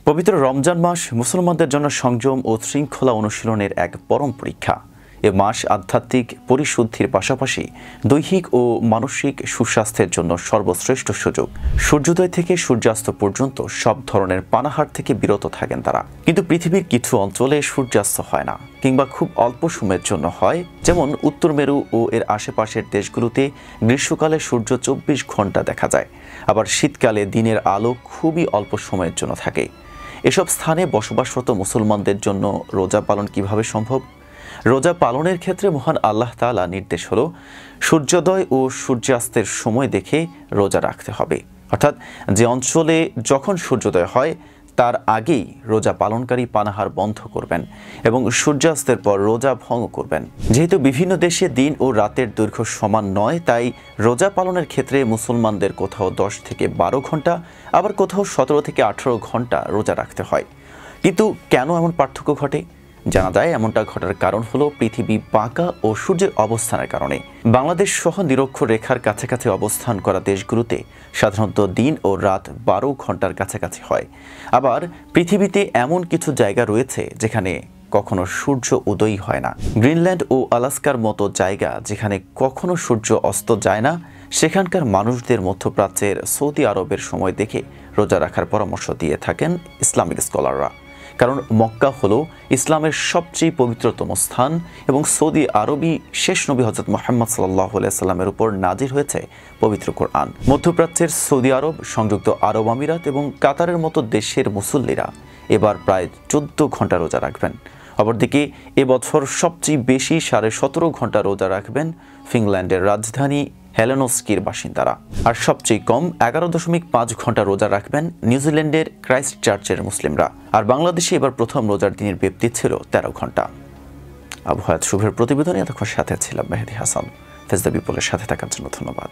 পবিত্র রমজান মাস মুসলমানদের জন্য সংযম ও শৃঙ্খলা অনুশীলনের এক পরম পরীক্ষা। এ মাস আধ্যাত্মিক পরিশুদ্ধির পাশাপাশি দৈহিক ও মানসিক সুস্বাস্থ্যের জন্য সর্বশ্রেষ্ঠ সুযোগ। সূর্যোদয় থেকে সূর্যাস্ত পর্যন্ত সব ধরনের পানাহার থেকে বিরত থাকেন তারা। কিন্তু পৃথিবীর কিছু অঞ্চলে সূর্যাস্ত হয় না, কিংবা খুব অল্প সময়ের জন্য হয়। যেমন উত্তর মেরু ও এর আশেপাশের দেশগুলোতে গ্রীষ্মকালে সূর্য 24 ঘন্টা দেখা যায়, আবার শীতকালে দিনের আলো খুবই অল্প সময়ের জন্য থাকে। এসব স্থানে বসবাসরত মুসলমানদের জন্য রোজা পালন কিভাবে সম্ভব? রোজা পালনের ক্ষেত্রে মহান আল্লাহ তাআলা নির্দেশ হলো সূর্যোদয় ও সূর্যাস্তের সময় দেখে রোজা রাখতে হবে। অর্থাৎ যে অঞ্চলে যখন সূর্যোদয় হয় তার আগেই রোজা পালনকারী পানাহার বন্ধ করবেন এবং সূর্যাস্তের পর রোজা ভঙ্গ করবেন। যেহেতু বিভিন্ন দেশে দিন ও রাতের দৈর্ঘ্য সমান নয়, তাই রোজা পালনের ক্ষেত্রে মুসলমানদের কোথাও 10 থেকে 12 ঘন্টা, আবার কোথাও 17 থেকে 18 ঘন্টা রোজা রাখতে হয়। কিন্তু কেন এমন পার্থক্য ঘটে? জানা যায় এমনটা ঘটার কারণ হলো পৃথিবী বাঁকা ও সূর্যের অবস্থানের কারণে। বাংলাদেশ সহ নিরক্ষর রেখার কাছাকাছি অবস্থান করা দেশগুলোতে সাধারণত দিন ও রাত 12 ঘন্টার কাছাকাছি হয়। আবার পৃথিবীতে এমন কিছু জায়গা রয়েছে যেখানে কখনো সূর্য উদয় হয় না। গ্রিনল্যান্ড ও আলাস্কার মতো জায়গা যেখানে কখনো সূর্য অস্ত যায় না, সেখানকার মানুষদের মধ্যপ্রাচ্যের সৌদি আরবের সময় দেখে রোজা রাখার পরামর্শ দিয়ে থাকেন ইসলামিক স্কলাররা। কারণ মক্কা হলো ইসলামের সবচেয়ে পবিত্রতম স্থান এবং সৌদি আরবই শেষ নবী হযরত মুহাম্মদ সাল্লাল্লাহু আলাইহি সাল্লামের উপর নাজিল হয়েছে পবিত্র কোরআন। মধ্যপ্রাচ্যের সৌদি আরব, সংযুক্ত আরব আমিরাত এবং কাতারের মতো দেশের মুসল্লিরা এবার প্রায় 14 ঘন্টা রোজা রাখবেন। অপরদিকে এবছর সবচেয়ে বেশি 17.5 ঘন্টা রোজা রাখবেন ফিনল্যান্ডের রাজধানী হেলেনস্কির বাসিন্দারা, আর সবচেয়ে কম 11.5 ঘন্টা রোজা রাখবেন নিউজিল্যান্ডের ক্রাইস্ট চার্চের মুসলিমরা। আর বাংলাদেশে এবার প্রথম রোজার দিনের ব্যাপ্তি ছিল 13 ঘন্টা। আবহাওয়া শুভের প্রতিবেদনে এতক্ষণ সাথে ছিলাম মেহেদী হাসান। ফেজ দ্য পিপলের সাথে থাকার জন্য ধন্যবাদ।